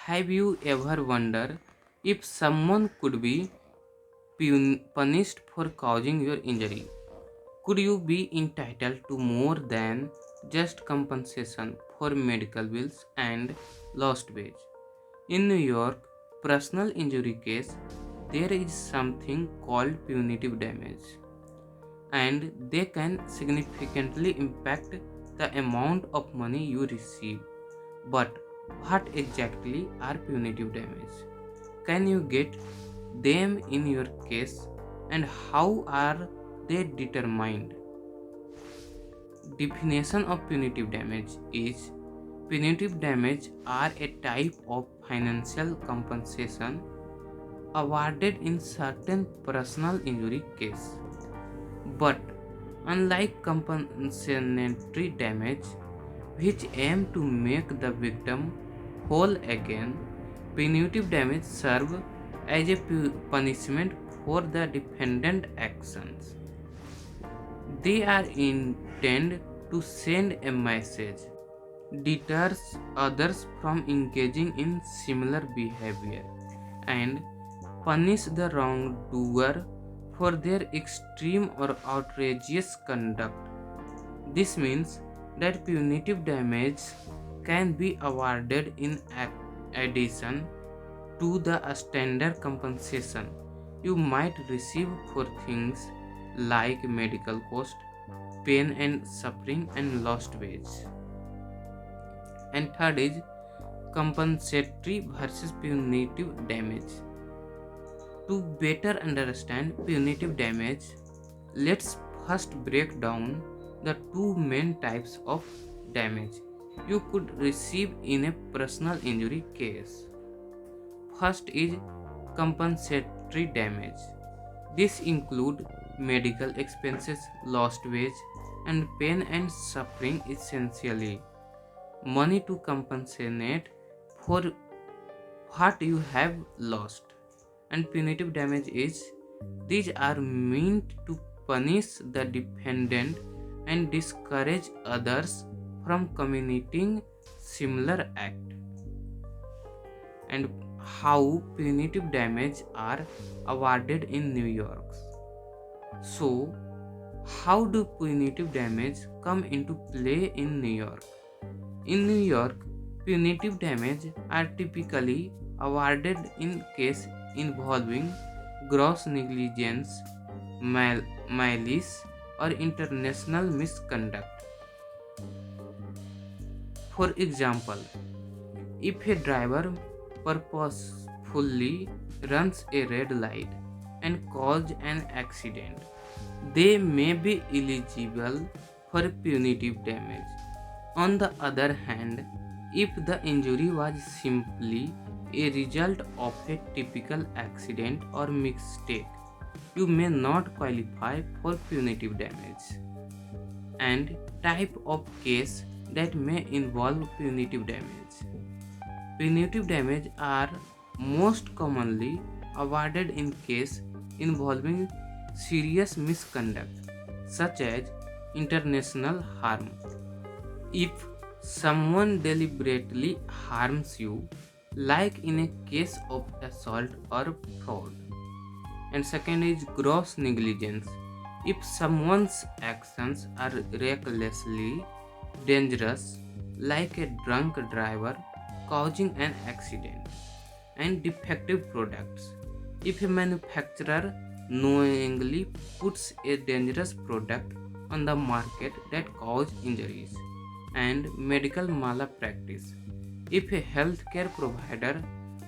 Have you ever wondered if someone could be punished for causing your injury? Could you be entitled to more than just compensation for medical bills and lost wage? In New York, personal injury case, there is something called punitive damage, and they can significantly impact the amount of money you receive. But what exactly are punitive damage? Can you get them in your case, and how are they determined? Definition of punitive damage is: punitive damage are a type of financial compensation awarded in certain personal injury case. But unlike compensatory damage, which aim to make the victim whole again, punitive damage serve as a punishment for the defendant actions. They are intended to send a message, deters others from engaging in similar behavior, and punish the wrongdoer for their extreme or outrageous conduct. This means that punitive damage can be awarded in addition to the standard compensation you might receive for things like medical cost, pain and suffering, and lost wage. And third is compensatory versus punitive damage. To better understand punitive damage, let's first break down the two main types of damage you could receive in a personal injury case. First is compensatory damage. This include medical expenses, lost wage, and pain and suffering, essentially money to compensate for what you have lost. And punitive damage is: these are meant to punish the defendant and discourage others from committing similar act. And how punitive damage are awarded in New York. So, how do punitive damage come into play in New York? In New York, punitive damage are typically awarded in case involving gross negligence, malice, or international misconduct. For example, if a driver purposefully runs a red light and causes an accident, they may be eligible for punitive damage. On the other hand, if the injury was simply a result of a typical accident or mistake, you may not qualify for punitive damage. And type of case that may involve punitive damage. Punitive damage are most commonly awarded in case involving serious misconduct, such as international harm. If someone deliberately harms you, like in a case of assault or fraud. And second is gross negligence. If someone's actions are recklessly dangerous, like a drunk driver causing an accident. And defective products. If a manufacturer knowingly puts a dangerous product on the market that causes injuries. And medical malpractice. If a healthcare provider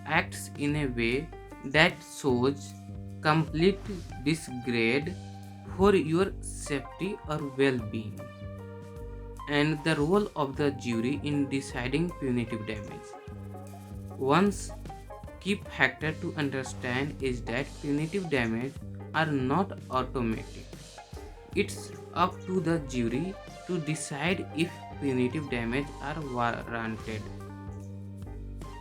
acts in a way that shows complete disregard for your safety or well-being. And the role of the jury in deciding punitive damage. One key factor to understand is that punitive damage are not automatic. It's up to the jury to decide if punitive damage are warranted.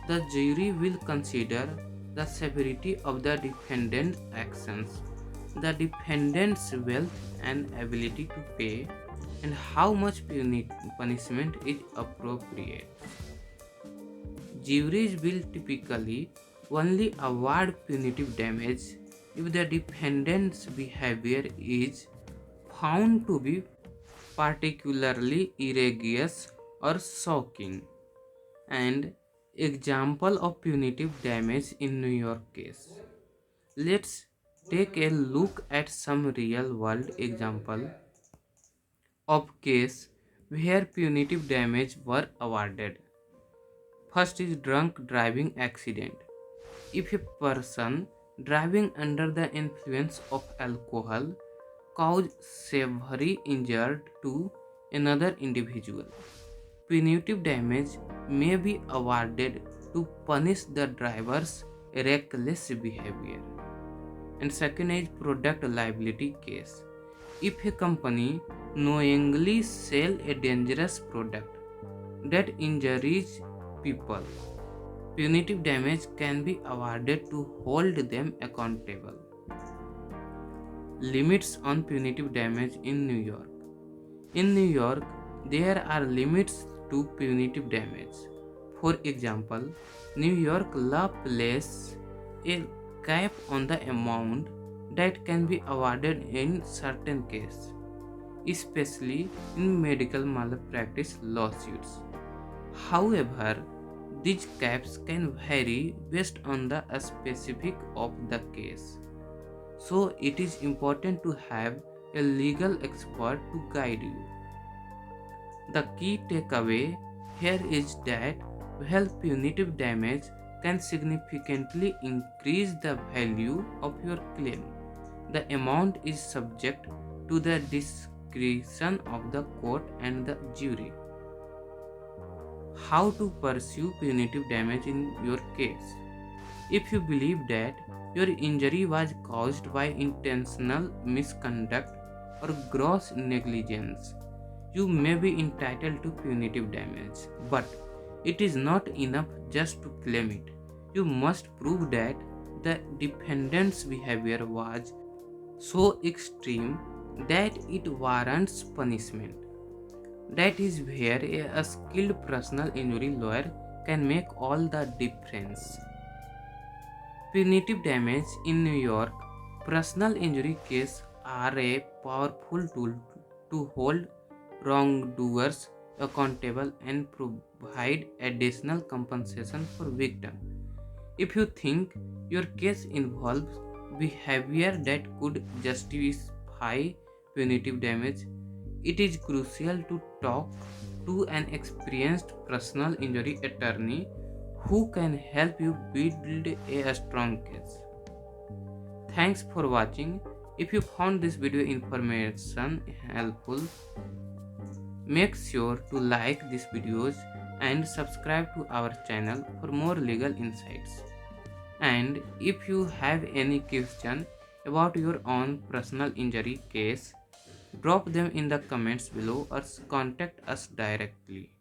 The jury will consider the severity of the defendant's actions, the defendant's wealth and ability to pay, and how much punishment is appropriate. Juries will typically only award punitive damage if the defendant's behavior is found to be particularly egregious or shocking. And example of punitive damage in New York case. Let's take a look at some real world example of case where punitive damage were awarded. First is drunk driving accident. If a person driving under the influence of alcohol cause severe injury to another individual, punitive damage may be awarded to punish the driver's reckless behavior. And second is product liability case. If a company knowingly sell a dangerous product that injures people, punitive damage can be awarded to hold them accountable. Limits on punitive damage in New York. In New York, there are limits to punitive damage. For example, New York law places a cap on the amount that can be awarded in certain cases, especially in medical malpractice lawsuits. However, these caps can vary based on the specific of the case. So it is important to have a legal expert to guide you. The key takeaway here is that while punitive damage can significantly increase the value of your claim, the amount is subject to the discretion of the court and the jury. How to pursue punitive damage in your case? If you believe that your injury was caused by intentional misconduct or gross negligence, you may be entitled to punitive damage. But it is not enough just to claim it. You must prove that the defendant's behavior was so extreme that it warrants punishment. That is where a skilled personal injury lawyer can make all the difference. Punitive damage in New York, personal injury cases are a powerful tool to hold wrongdoers accountable and provide additional compensation for victims. If you think your case involves behavior that could justify punitive damage, it is crucial to talk to an experienced personal injury attorney who can help you build a strong case. Thanks for watching. If you found this video information helpful, make sure to like these videos and subscribe to our channel for more legal insights. And if you have any question about your own personal injury case, drop them in the comments below or contact us directly.